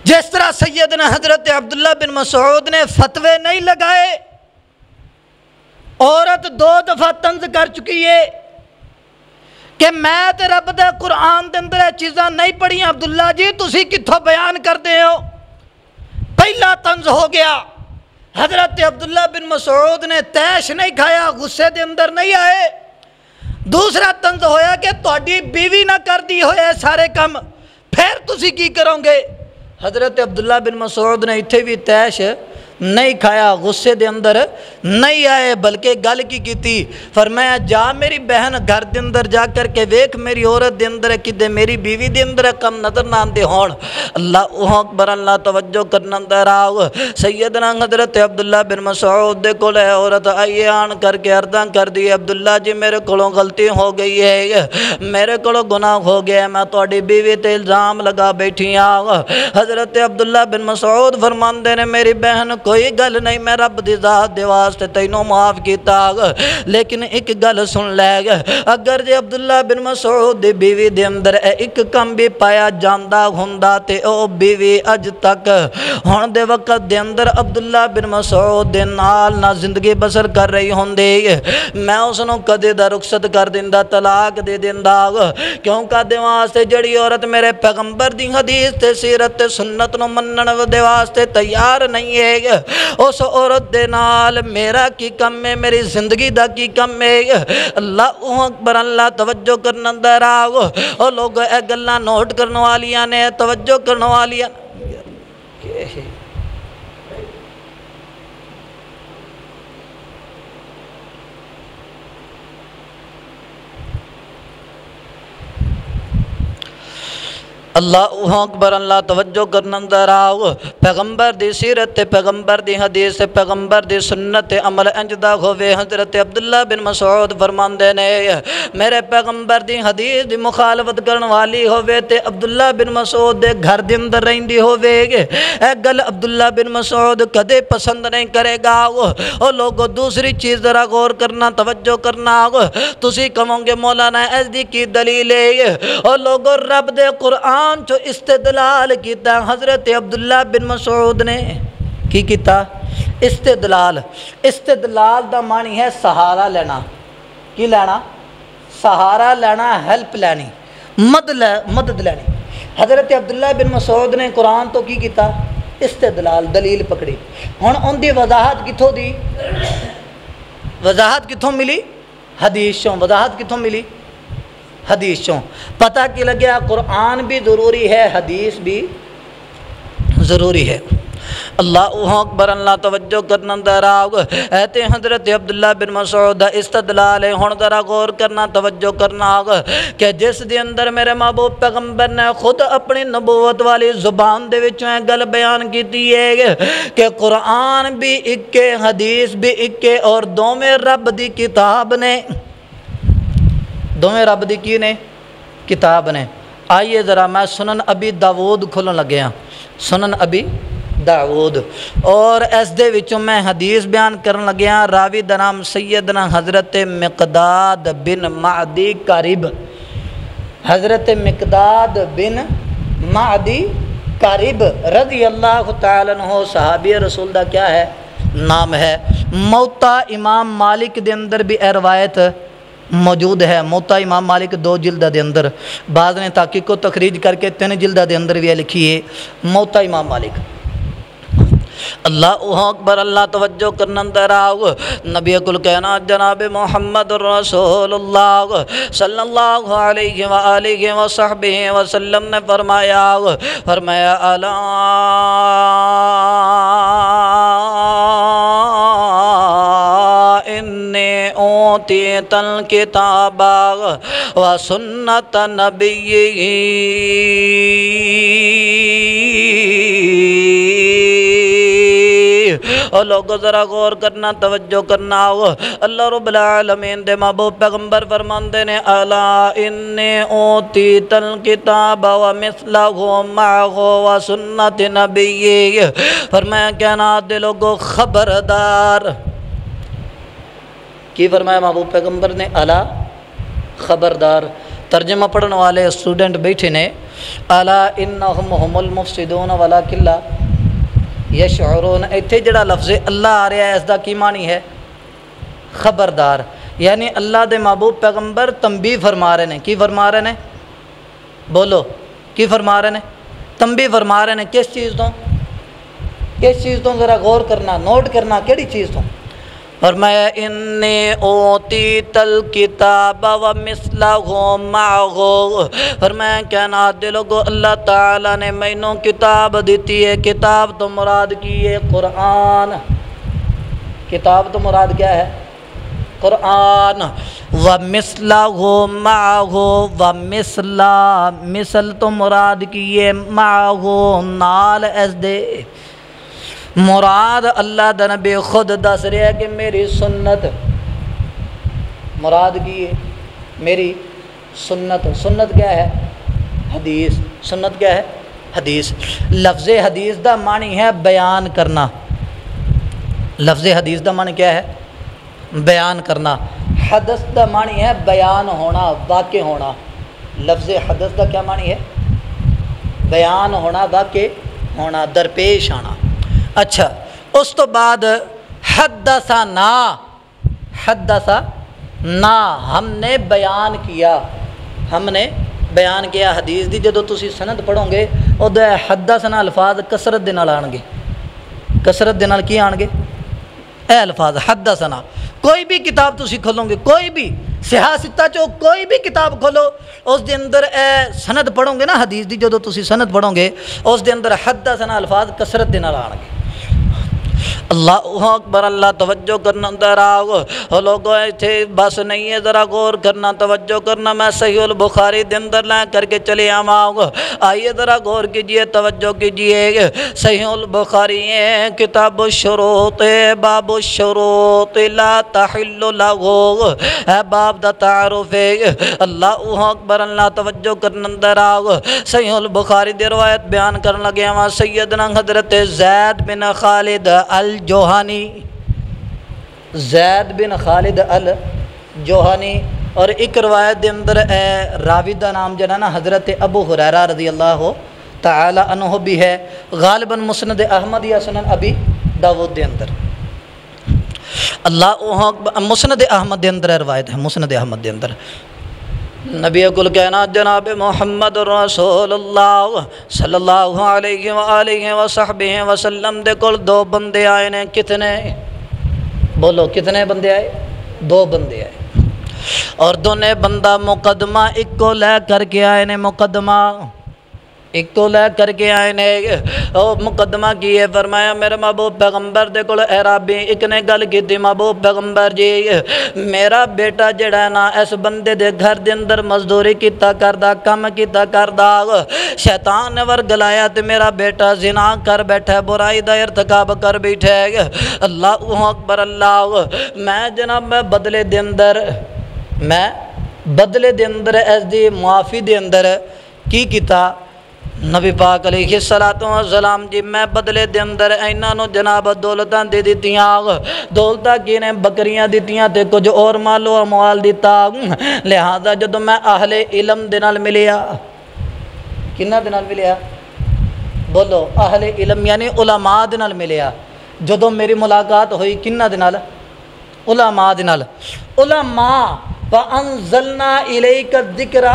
A: جس طرح سیدنا حضرت عبداللہ بن مسعود نے فتوے نہیں لگائے، عورت 2 دفعہ طنز کر چکی ہے کہ میں تے رب دے قرآن دے اندر چیزاں نہیں پڑھیاں، عبداللہ جی تسی کتھوں بیان کرتے ہو؟ پہلا طنز ہو گیا، حضرت عبداللہ بن مسعود نے تیش نہیں کھایا، غصے دے اندر نہیں آئے۔ دوسرا طنز ہویا کہ تہاڈی بیوی نہ کر دی ہوئے سارے کم، پھر تسی کی کرو گے؟ حضرت عبداللہ بن مسعود نے اتھے بھی تیش نہیں کھایا، غصے دے اندر نہیں آئے، بلکہ گل کی تھی، فرمایا جا میری بہن گھر دے اندر جا کر کے ویکھ میری عورت دے اندر کدے میری بیوی دے اندر کم نظر نہ آندے ہون۔ اللہ اکبر، اللہ توجہ کرنا اندر آؤ۔ سیدنا حضرت عبداللہ بن مسعود دے کول عورت آئیے، آن کر کے عرضاں کر دی، عبداللہ جی میرے کولوں غلطی ہو گئی ہے، میرے کولوں گناہ ہو گیا، میں تہاڈی بیوی تے الزام لگا بیٹھی ہاں۔ حضرت عبداللہ بن مسعود فرماندے نے میری بہن کوئی گل نہیں، میں رب دی ذات دے واسطے تینوں معاف کیتا، لیکن ایک گل سن لے، اگر جے عبداللہ بن مسعود دی بیوی دے اندر ایک کم بھی پایا جاندا ہوندا تے او بیوی اج تک ہن دے وقت دے اندر عبداللہ بن مسعود دے نال نہ زندگی بسر کر رہی ہوندی، میں اس نوں کدے دا رخصت کر دیندا، طلاق دے دیندا، کیوں کہ دے واسطے جڑی عورت میرے پیغمبر دی حدیث تے سیرت تے سنت نو منن دے واسطے تیار نہیں ہے، اس عورت دے نال میرا کی کم ہے، میری زندگی دا کی کم ہے۔ اللہ اکبر، اللہ توجہ کرنا اندر آؤ، اور لوگ اے گلاں نوٹ کرنے والیاں نے، توجہ کرنے والیاں اللہ اکبر، اللہ توجہ کرنا اندر آؤ۔ پیغمبر دی سیرت تے پیغمبر دی حدیث تے پیغمبر دی سنت تے عمل انجدہ ہوئے۔ حضرت عبداللہ بن مسعود فرماندے نے میرے پیغمبر دی حدیث دی مخالفت کرن والی ہوئے تے عبداللہ بن مسعود دے گھر دے اندر رہندی ہوئے، اے گل عبداللہ بن مسعود کدے پسند نہیں کرے گا۔ اور لوگوں دوسری چیز ذرا غور کرنا، توجہ کرنا، تسی کہو گے مولانا اس دی کی دلیل ہے، اور لوگوں رب دے قرآن جو استدلال کیتا، حضرت عبداللہ بن مسعود نے کی کیتا؟ استدلال دا معنی ہے سہارا لینا۔ کی لینا؟ سہارا لینا، ہیلپ لینی، مدد لینی۔ حضرت عبداللہ بن مسعود نے قرآن تو کی کیتا؟ استدلال، دلیل پکڑی۔ ہن ان دی وضاحت کتھوں دی؟ وضاحت کتھوں ملی؟ حدیث چوں۔ وضاحت کتھوں ملی؟ حدیث چوں۔ پتہ کی لگیا قرآن بھی ضروری ہے، حدیث بھی ضروری ہے۔ اللہ اکبر، اللہ توجہ کرنا اندر آؤ۔ ایتے حضرت عبداللہ بن مسعود دا استدلال ہے۔ ہن ذرا غور کرنا، توجہ کرنا کہ جس دے اندر میرے محبوب پیغمبر نے خود اپنی نبوت والی زبان دے وچوں یہ گل بیان کیتی ہے کہ قرآن بھی ایک، حدیث بھی ایک، اور دوویں رب دی کتاب نے، دوویں رب دی کی نے؟ کتاب نے۔ آئیے ذرا میں سنن ابی داود کھولن لگیا، سنن ابی داود، اور اس دے وچوں میں حدیث بیان کرن لگیا۔ راوی دا نام سیدنا حضرت مقداد بن معدی کارب، حضرت مقداد بن معدی کارب رضی اللہ تعالیٰ عنہ، صحابی رسول دا کیا ہے؟ نام ہے۔ موطا امام مالک دے اندر بھی اے روایت موجود ہے۔ موطا امام مالک 2 جلدہ دے اندر، بعض نے تحقیق و تخریج کر کے 3 جلدہ دے اندر بھی لکھی ہے موطا امام مالک۔ اللہ اکبر، اللہ توجہ کرنا اندر آؤ۔ نبی کل کہنا جناب محمد رسول اللہ صلی اللہ علیہ وآلہ وصحبہ وسلم نے فرمایا الا انی اوتیت الکتاب و سنت نبی، اور لوگوں ذرا غور کرنا، توجہ کرنا۔ اللہ رب العالمین دے محبوب پیغمبر فرماندے نے الا انی اوتیت الکتاب ومثلہ معہ وسنت نبی، فرمایا کائنات دے لوگوں خبردار۔ کی فرمایا محبوب پیغمبر نے؟ الا، خبردار۔ ترجمہ پڑھنے والے اسٹوڈنٹ بیٹھے نے، الا انہم هم المفسدون ولکن لا یشعرون۔ ایتھے جڑا لفظ اللہ آ رہا ہے اس دا کی معنی ہے؟ خبردار، یعنی اللہ دے محبوب پیغمبر تنبیہ فرما رہے ہیں۔ کی فرما رہے ہیں؟ بولو، کی فرما رہے ہیں؟ تنبیہ فرما رہے ہیں۔ کس چیز تو؟ کس چیز تو ذرا غور کرنا، نوٹ کرنا، کیڑی چیز تو؟ فرمایا انی اوتیت الکتاب و مثلہ معہ، فرمایا کائنات دے لوگو اللہ تعالیٰ نے مینوں کتاب دیتی ہے۔ کتاب تو مراد کی ہے قرآن، کتاب تو مراد کیا ہے؟ قرآن۔ وَمِثْلَهُ مَعَهُ، وَمِثْلَ، مثل تو مراد کی ہے معه، نال اس دے۔ مراد اللہ دا نبی خود دس رہا ہے کہ میری سنت، مراد کی ہے میری سنت۔ سنت کیا ہے؟ حدیث۔ سنت کیا ہے؟ حدیث۔ لفظ حدیث دا معنی ہے بیان کرنا، لفظ حدیث دا معنی کیا ہے؟ بیان کرنا۔ حدث دا معنی ہے بیان ہونا، واقع ہونا۔ لفظ حدث دا کیا معنی ہے؟ بیان ہونا، واقع ہونا، درپیش آنا۔ اچھا، اس تو بعد حدثنا، حدثنا ہم نے بیان کیا، ہم نے بیان کیا حدیث دی جدو تسی سند پڑھو گے ادھر حدثنا الفاظ کثرت دے نال آن گے، کثرت دے نال کی آن گے؟ اے الفاظ حدثنا۔ کوئی بھی کتاب تسی کھولو گے، کوئی بھی صحاح ستہ چو کوئی بھی کتاب کھولو، اس دے اندر اے سند پڑھو گے نا حدیث دی جدو تسی سند پڑھو گے اس دے اندر حدثنا الفاظ کثرت دے نال آن گے۔ اللہ اکبر، اللہ توجہ کرنا دراؤ لوگوں ایتھے بس نہیں ہے، ذرا غور کرنا، توجہ کرنا۔ میں صحیح البخاری دے اندر لے کر کے چلے آؤں، آئیے ذرا غور کیجئے، توجہ کیجئے۔ صحیح البخاری ہے کتاب الشروط، باب الشروط لا تحل له، ہے باب دا تعارف ہے۔ اللہ اکبر، اللہ توجہ کرنا دراؤ۔ صحیح البخاری دی روایت بیان کرنے لگے ہاں، سیدنا حضرت زید بن خالد الجوہانی، زید بن خالد الجوہانی، اور ایک روایت دے اندر راوی دا نام جنا نا حضرت ابو ہریرہ رضی اللہ تعالی عنہ بھی ہے، غالباً مسند احمد یا سنن ابی داود دے اندر، اللہ مسند احمد دے اندر روایت ہے، مسند احمد دے اندر نبی کل کائنات جناب محمد رسول اللہ صلی اللہ علیہ وآلہ وصحبہ وسلم دے کل دو بندے آئے نے۔ کتنے؟ بولو کتنے بندے آئے؟ دو بندے آئے، اور دونے بندہ مقدمہ ایک کو لے کر کے آئے نے، مقدمہ ایک کو لے کر کے آئے نے۔ مقدمہ کی ہے، فرمایا میرے محبوب پیغمبر دے کول اعرابی ایک نے گل کی تھی، محبوب پیغمبر جی میرا بیٹا جڑا ہے نا اس بندے دے گھر دے اندر مزدوری کیتا کردا، کم کیتا کردا، شیطان نے ورگلایا تے میرا بیٹا زنا کر بیٹھا ہے، برائی دا ارتکاب کر بیٹھا ہے۔ اللہ اکبر، اللہ میں جناب میں بدلے دے اندر اس دی معافی دے اندر کی کیتا؟ نبی پاک علیہ السلام جی میں بدلے دے اندر اینا نو جناب دولتاں دے دیتیاں، دولتاں کی نے بکریاں دیتیاں تے کچھ اور مال و اموال دیتا، لہذا جدو میں اہل علم دے نال ملیا، کنہ دے نال ملیا؟ بولو اہل علم یعنی علماء دے نال ملیا۔ جدو میری ملاقات ہوئی کنہ دے نال؟ علماء دے نال۔ علماء وَأَنزَلْنَا إِلَيْكَ الذِّكْرَ،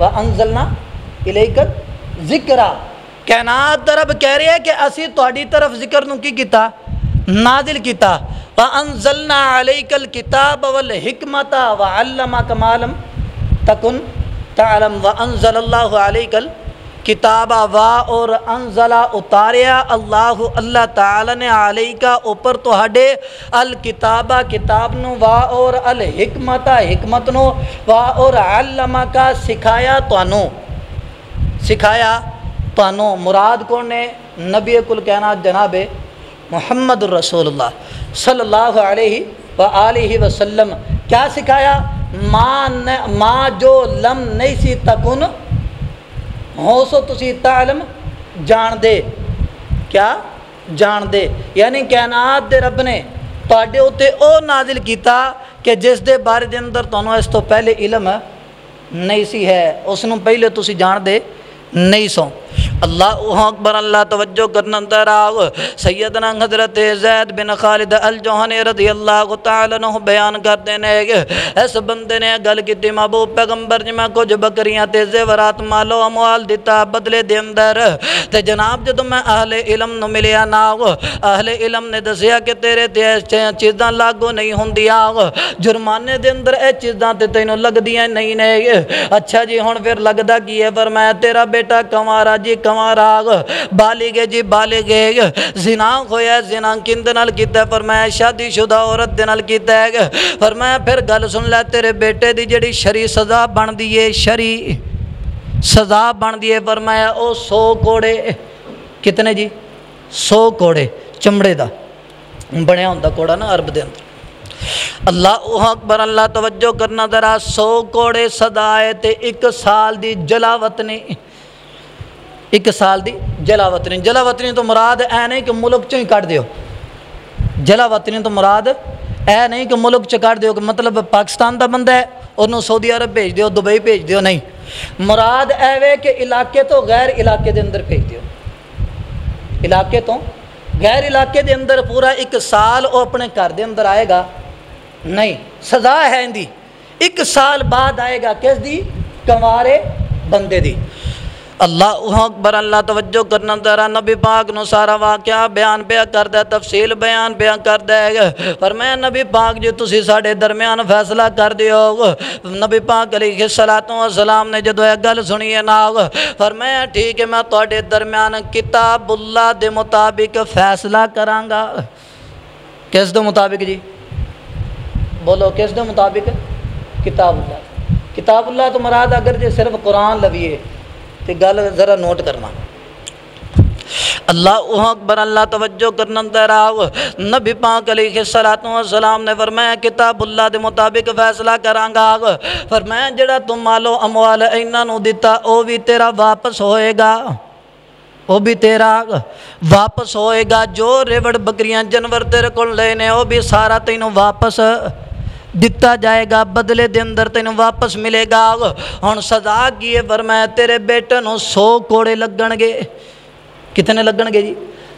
A: وَأَنزَلْنَا إِلَيْكَ الذِّكْرَ، کائنات رب کہہ رہے ہیں کہ اسی تہاڈی طرف ذکر نو کی کیتا؟ نازل کیتا۔ وَأَنزَلْنَا عَلَيْكَ الْكِتَابَ وَالْحِكْمَةَ وَعَلَّمَكَ مَا لَمْ تَكُنْ تَعْلَمْ وَأَنزَلَ اللَّهُ عَلَيْكَ الْكِتَابَ اور انزلہ اتاریا اللہ تعالی نے علیکہ اوپر تہاڈے الکتابہ کتاب نو اور الحکمت حکمت نو اور علمکا سکھایا تانوں مراد کون نے؟ نبی کل کائنات جناب محمد رسول اللہ صلی اللہ علیہ وآلہ وسلم۔ کیا سکھایا؟ ماں جو لم نہیں سی تکن ہو سو تسی تعلم جان دے، کیا جان دے، یعنی کائنات دے رب نے تواڈے اوتے او نازل کیتا کہ جس دے بارے دے اندر تانوں اس تو پہلے علم نہیں سی ہے، اس نوں پہلے تسی جان دے نہیں سو۔ اللہ اکبر، اللہ توجہ کرنا دراغ سیدنا حضرت زید بن خالد الجوہنی رضی اللہ تعالیٰ عنہ بیان کرتے ہیں اس بندے نے گل کی محبوب پیغمبر جی میں کچھ بکریاں تے زیورات مالو اموال دیتا بدلے دے اندر تے جناب جدو میں اہل علم نو ملیا نا اہل علم نے دسیا کہ تیرے تے چیزاں لاگو نہیں ہوندیا جرمانے دے اندر اے چیزاں تے تینوں لگ دیاں نہیں نے اچھا جی ہن پھر لگدا کی ہے فرمایا تیرا بیٹا کنوارا جی کنوارا بالغ جی بالغ زنا ہویا زنا کندے نال کیتا ہے فرمایا شادی شدہ عورت دے نال کیتا ہے فرمایا پھر گل سن لے تیرے بیٹے دی جڑی شرعی سزا بندی ہے شرعی سزا بندی ہے فرمایا او 100 کوڑے کتنے جی 100 کوڑے چمڑے دا بنیا ہوندا کوڑا نا عرب دے اندر اللہ اکبر اللہ توجہ کرنا ذرا 100 کوڑے سزا ہے تے 1 سال دی جلاوطنی 1 سال دی جلاوطنی جلاوطنی تو مراد اے نہیں کہ ملک چوں ہی کٹ دیو جلاوطنی تو مراد اے نہیں کہ ملک چ کٹ دیو کہ مطلب پاکستان دا بندہ ہے انہوں سعودی عرب بھیج دیو دبئی بھیج دیو نہیں مراد اے وے کہ علاقے تو غیر علاقے دے اندر بھیج دیو علاقے تو غیر علاقے دے اندر پورا 1 سال وہ اپنے گھر دے اندر آئے گا نہیں سزا ہے اندی 1 سال بعد آئے گا کس دی کنوارے بندے دی اللہ اکبر اللہ توجہ کرنا ذرا نبی پاک نو سارا واقعہ بیان پیا کردا ہے تفصیل بیان پیا کردا ہے فرمایا نبی پاک جی تسی ساڈے درمیان فیصلہ کر دیو نبی پاک علیہ الصلوۃ والسلام نے جدو یہ گل سنی ہے نا فرمایا ٹھیک ہے میں تواڈے درمیان کتاب اللہ دے مطابق فیصلہ کراں گا کس دے مطابق جی بولو کس دے مطابق کتاب اللہ تو مراد اگر جی صرف قرآن لویے تو گل ذرا نوٹ کرنا اللہ اکبر اللہ توجہ کرنا دراو نبی پاک علیہ الصلوۃ والسلام نے فرمایا کتاب اللہ دے مطابق فیصلہ کراں گا فرمایا جڑا تم مالو اموال انہاں نو دتا او بھی تیرا واپس ہوئے گا وہ بھی تیرا واپس ہوئے گا جو ریوڑ بکریاں جانور تیرے کو لینے وہ بھی سارا تینوں واپس دتا جائے گا بدلے دے اندر تینوں واپس ملے گا ہن سزا کی ہے فرمایا تیرے بیٹے نو 100 کوڑے لگن گے کتنے لگن گے جی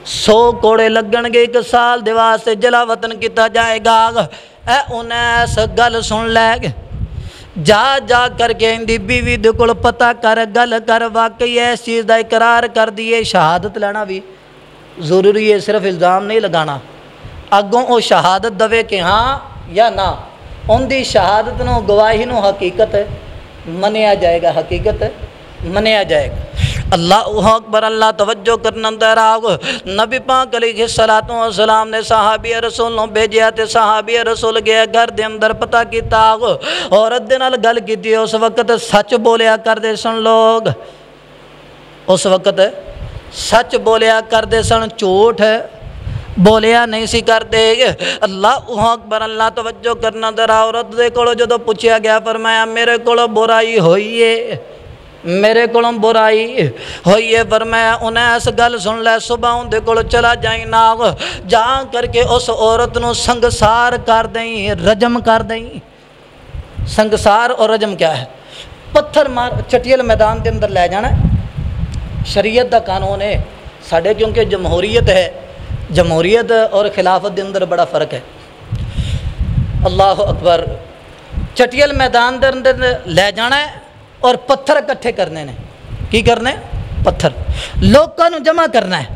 A: 100 کوڑے لگن گے 1 سال دے واسطے جلا وطن کیتا جائے گا اے انیس گل سن لے جا کر کے اندی بیوی دے کول پتہ کر گل کر واقعی اس چیز دا اقرار کر دیے شہادت لینا بھی ضروری ہے صرف الزام نہیں لگانا اگوں او شہادت دوے کہ ہاں یا نہ ان دی شہادت نو گواہی نو حقیقت منیا جائے گا حقیقت منیا جائے گا اللہ اکبر اللہ توجہ کرنا دراو نبی پاک علیہ الصلوۃ والسلام نے صحابی رسول نو بھیجیا تے صحابی رسول گیا گھر دے اندر پتہ کیتا عورت دے نال گل کیتی اس وقت سچ بولیا کردے سن لوگ اس وقت سچ بولیا کردے سن جھوٹ بولیا نہیں سی کرتے اللہ اکبر اللہ توجہ کرنا ذرا عورت دے کولو جدو پوچھیا گیا فرمایا میرے کولو برائی ہوئی ہے میرے کولوں برائی ہوئی ہے فرمایا انہیں اس گل سن لے صبح ان دے کولو چلا جائیں ناغ جا کر کے اس عورت نو سنگسار کر دیں رجم کر دیں سنگسار اور رجم کیا ہے پتھر مار چٹیل میدان دے اندر لے جانا شریعت دا قانون ہے ساڑھے کیونکہ جمہوریت ہے جمہوریت اور خلافت دے اندر بڑا فرق ہے اللہ اکبر چٹیل میدان دے اندر لے جانا ہے اور پتھر اکٹھے کرنے نے کی کرنے پتھر لوکاں نو جمع کرنا ہے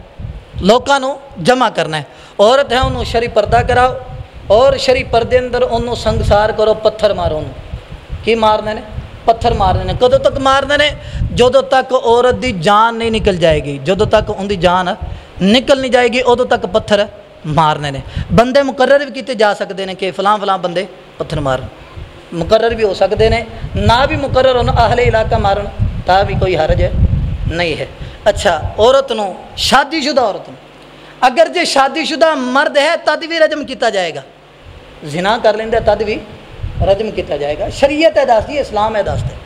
A: لوکاں نو جمع کرنا ہے عورت ہے انہوں شری پردہ کراؤ اور شری پردے اندر انہوں سنگسار کرو پتھر مارو انہوں کی مارنے نے پتھر مارنے نے کدو تک مارنے نے جدو تک عورت دی جان نہیں نکل جائے گی جدو تک ان دی جان نکل نہیں جائے گی ادو تک پتھر مارنے نے بندے مقرر بھی کیتے جا سکتے ہیں کہ فلاں فلاں بندے پتھر مارن مقرر بھی ہو سکتے ہیں نہ بھی مقرر ہونا اہل علاقہ مارن تا بھی کوئی حرج نہیں ہے اچھا عورت نو شادی شدہ عورت نو اگر جے شادی شدہ مرد ہے تد بھی رجم کیتا جائے گا زنا کر لیندے تد بھی رجم کیتا جائے گا شریعت ہے دستی اسلام ہے دستے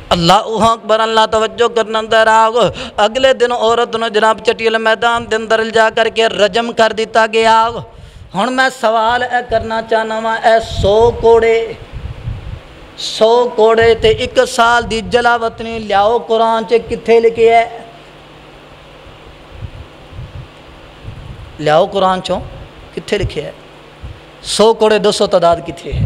A: اللہ اکبر اللہ توجہ کرنا دراغ اگلے دن عورت نو جناب چٹیل میدان دے اندر جا کر کے رجم کر دیتا گیا ہن میں سوال اے کرنا چاہنا وا اے 100 کوڑے تے 1 سال دی جلا وطنی لیاؤ قرآن چ کتھے لکھے ہے ਲਿਆਓ ਕੁਰਾਨ ਚੋਂ, ਕਿੱਥੇ ਲਿਖਿਆ ਹੈ? 100 ਕੋੜੇ ਦੱਸੋ ਤਾਦਾਦ ਕਿੱਥੇ ਹੈ?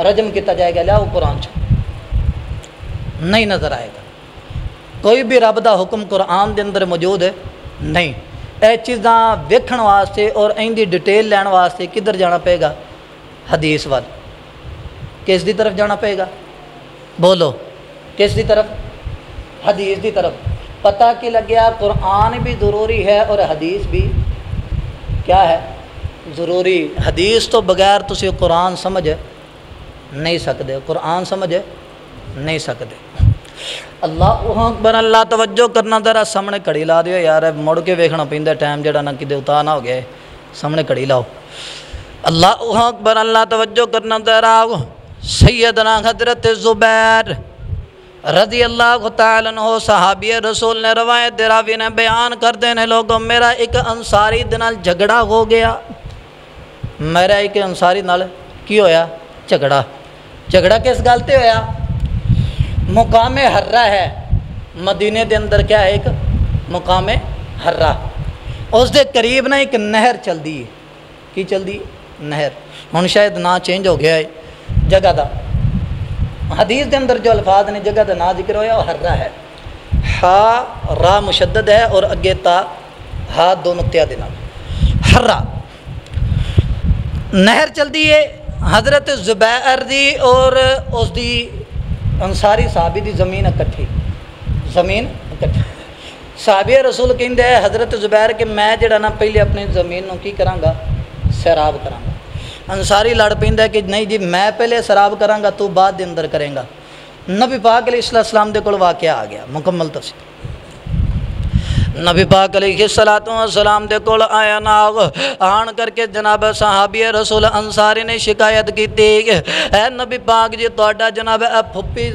A: ਰਜਮ ਕੀਤਾ ਜਾਏਗਾ। ਲਿਆਓ ਕੁਰਾਨ ਚੋਂ, ਨਹੀਂ ਨਜ਼ਰ ਆਏਗਾ। کوئی بھی رب دا حکم قرآن دے اندر موجود ہے نہیں۔ اے چیزاں ویکھن واسطے اور این دی ڈیٹیل لین واسطے کدھر جانا پے گا؟ حدیث وال۔ کس دی طرف جانا پے گا؟ بولو کس دی طرف؟ حدیث دی طرف۔ پتہ کی لگیا قرآن بھی ضروری ہے اور حدیث بھی کیا ہے؟ ضروری۔ حدیث تو بغیر تسی قرآن سمجھ نہیں سکتے، قرآن سمجھ نہیں سکتے۔ اللہ اکبر، اللہ توجہ کرنا ذرا، سامنے کڑی لا دیو یار، مڑ کے ویکھنا پیندا ٹائم جڑا نہ کدے اتا نہ ہو گیا ہے، سامنے کڑی لاؤ۔ اللہ اکبر، اللہ توجہ کرنا ذرا۔ سیدنا حضرت زبیر رضی اللہ تعالیٰ عنہ صحابی رسول نے روایت راوی نے بیان کر دینے لوگوں، میرا ایک انصاری نال جھگڑا ہو گیا۔ میرا ایک انصاری نال کی ہویا؟ جھگڑا۔ جھگڑا کس گل تے ہویا؟ مقام حرہ ہے مدینے دے اندر، کیا ہے؟ ایک مقام حرہ، اس دے قریب نا ایک نہر چل دی ہے۔ کی چل دی؟ نہر۔ ہن شاید نا چینج ہو گیا ہے جگہ دا، حدیث دے اندر جو الفاظ نے جگہ دا نا ذکر ہویا وہ حرہ ہے۔ ہا را مشدد ہے اور اگے تا ہا دو نقطہ دے نال، حرہ نہر چل دی ہے۔ حضرت زبیر دی اور اس دی انصاری صحابی دی زمین اکٹھی، زمین اکٹھی۔ صحابی رسول کہندے ہے حضرت زبیر کہ میں جڑا نا پہلے اپنی زمین نو کی کراں گا؟ سیراب کراں گا۔ انصاری لڑ پیندا ہے کہ نہیں جی میں پہلے سیراب کراں گا، تو بعد دے اندر کریں گا۔ نبی پاک علیہ السلام دے کول واقعہ آ گیا، مکمل تفصیل۔ نبی پاک علیہ السلام دے کول آیا ناغ آن کر کے جناب صحابی رسول انصاری نے شکایت کی تھی، اے نبی پاک جی تہاڈا جناب اے پھپھی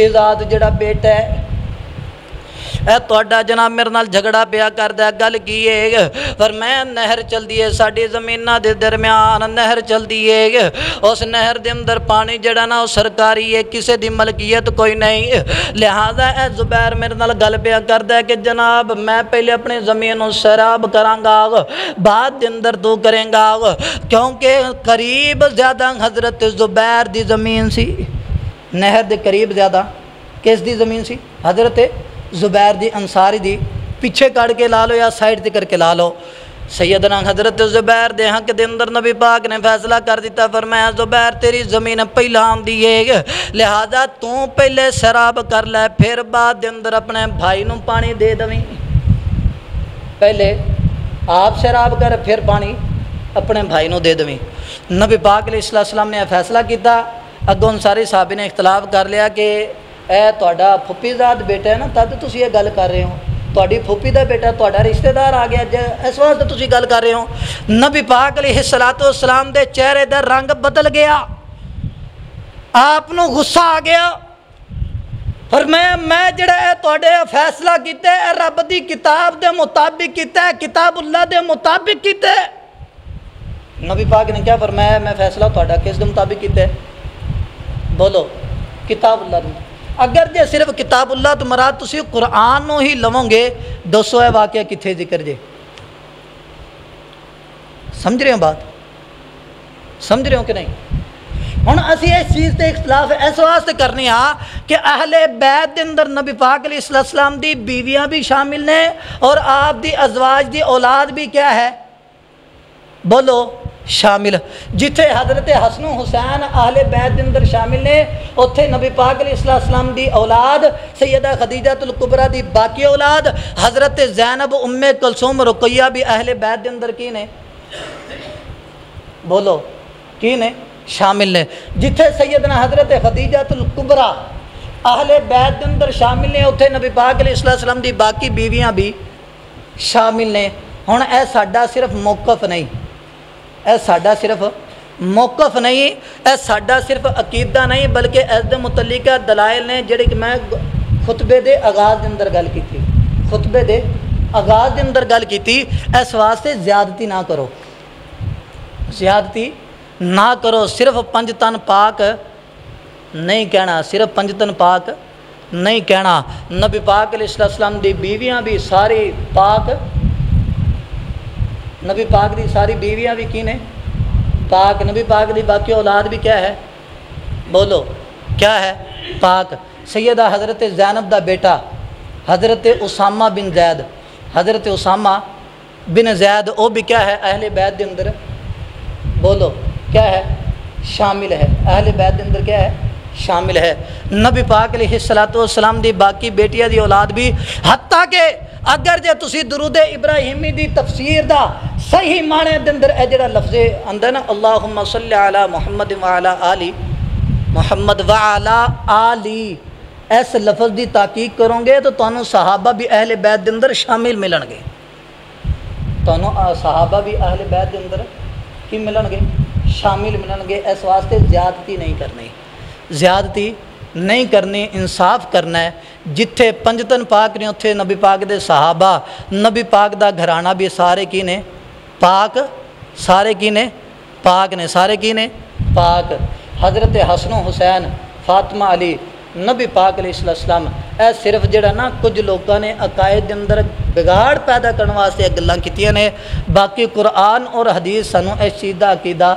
A: زاد جڑا بیٹا ہے اے تہاڈا جناب میرے نال جھگڑا پیا کردا ہے، گل کی ہے؟ فرمایا نہر چل دی ہے ساڈی زمیناں دے درمیان، نہر چل دی ہے، اس نہر دے اندر پانی جڑا نا سرکاری ہے، کسے دی ملکیت کوئی نہیں، لہذا اے زبیر میرے نال گل پیا کردا ہے کہ جناب میں پہلے اپنی زمین نو سیراب کراں گا، بعد دے اندر تو کریں گا، کیونکہ قریب زیادہ حضرت زبیر دی زمین سی، نہر دے قریب زیادہ کس دی زمین سی؟ حضرت زبیر دی انصاری دی۔ پیچھے کڑ کے لا لو یا سائڈ تے کر کے لا لو۔ سیدنا حضرت زبیر دے حق دے اندر نبی پاک نے فیصلہ کر دیتا، فرمایا زبیر تیری زمین پہلا آندی ہے، لہذا تو پہلے سیراب کر لے، پھر بعد دے اندر اپنے بھائی نو پانی دے دویں۔ پہلے آپ سیراب کر، پھر پانی اپنے بھائی نو دے دویں۔ نبی پاک علیہ السلام نے فیصلہ کیتا۔ اگوں انصاری صحابی نے اختلاف کر لیا کہ اے تہاڈا پھپھی زاد بیٹا ہے نا، تد تسی یہ گل کر رہے ہو، تہاڈی پھپھی دا بیٹا تہاڈا رشتہ دار آ گیا، اس واسطے تسی گل کر رہے ہو۔ نبی پاک علیہ السلام دے چہرے دا رنگ بدل گیا، آپ نو غصہ آ گیا، فرمایا میں جڑا ہے تہاڈے فیصلہ کیتا ہے رب دی کتاب دے مطابق کیتا ہے، کتاب اللہ دے مطابق کیتا ہے۔ نبی پاک نے کیا فرمایا؟ میں فیصلہ تہاڈا کس دے مطابق کیتا ہے؟ بولو کتاب اللہ دے۔ اگر جے صرف کتاب اللہ تو مراد تسی قرآن نو ہی لووں گے، دسو ہے واقعہ کتھے ذکر جے؟ سمجھ رہے ہو بات؟ سمجھ رہے ہو کہ نہیں؟ ہن اسی اس چیز تے اختلاف اس واسطے کرنی ہاں کہ اہل بیت دے اندر نبی پاک علیہ السلام دی بیویاں بھی شامل نے اور آپ دی ازواج دی اولاد بھی کیا ہے؟ بولو شامل۔ جتھے حضرت حسن و حسین اہل بیت دے اندر شامل نے، اتھے نبی پاک علیہ السلام دی اولاد سیدہ خدیجہ الکبریٰ دی باقی اولاد حضرت زینب ام کلثوم رقیہ بھی اہل بیت دے اندر کی نے؟ بولو کی نے؟ شامل نے۔ جتھے سیدنا حضرت خدیجہ الکبریٰ اہل بیت دے اندر شامل نے، اتھے نبی پاک علیہ السلام دی باقی بیویاں بھی شامل نے۔ ہن اے ساڈا صرف موقف نہیں، اے ساڈا صرف موقف نہیں، اے ساڈا صرف عقیدہ نہیں، بلکہ اس دے متعلقہ دلائل نے جڑے کہ میں خطبے دے آغاز دے اندر گل کیتی، خطبے دے آغاز دے اندر گل کیتی۔ اس واسطے زیادتی نہ کرو، زیادتی نہ کرو۔ صرف 5 تن پاک نہیں کہنا، صرف 5 تن پاک نہیں کہنا۔ نبی پاک علیہ السلام دی بیویاں بھی ساری پاک، نبی پاک دی ساری بیویاں بھی کی نے پاک، نبی پاک دی باقی اولاد بھی کیا ہے؟ بولو کیا ہے؟ پاک۔ سیدہ حضرت زینب دا بیٹا حضرت اسامہ بن زید، حضرت اسامہ بن زید وہ بھی کیا ہے؟ اہل بیت دے اندر بولو کیا ہے؟ شامل ہے۔ اہل بیت دے اندر کیا ہے؟ شامل ہے۔ نبی پاک علیہ السلام دی باقی بیٹیاں دی اولاد بھی، حتیٰ کہ اگر جے تسی درود ابراہیمی دی تفسیر دا صحیح معنی دے اندر اے جڑا لفظ آندا نا اللہم صلی علی محمد وعلی آلی محمد وعلی آلی، اس لفظ دی تحقیق کرو گے تو تانوں صحابہ بھی اہل بیت دے اندر شامل ملن گے، تانوں صحابہ بھی اہل بیت دے اندر کی ملن گے؟ شامل ملن گے۔ اس واسطے زیادتی نہیں کرنی، زیادتی نہیں کرنی، انصاف کرنا ہے۔ جتھے پنجتن پاک نے اتھے نبی پاک دے صحابہ، نبی پاک دا گھرانہ بھی سارے کی نے پاک، سارے کی نے پاک نے، سارے کی نے پاک۔ حضرت حسن و حسین، فاطمہ علی، نبی پاک علیہ السلام، اے صرف جڑا نا کچھ لوگوں نے عقائد دے اندر بگاڑ پیدا کرنے واسطے گلاں کیتیاں نے، باقی قرآن اور حدیث سانوں اس چیز دا عقیدہ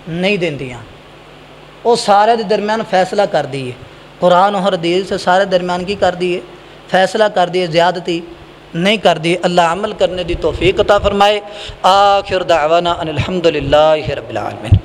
A: نہیں دیندیاں۔ وہ سارے دے درمیان فیصلہ کر دیے، قرآن اور حدیث سے سارے درمیان کی کر دیے؟ فیصلہ کر دیے، زیادتی نہیں کر دی۔ اللہ عمل کرنے دی توفیق عطا فرمائے۔ آخر دعوانا ان الحمدللہ رب العالمین۔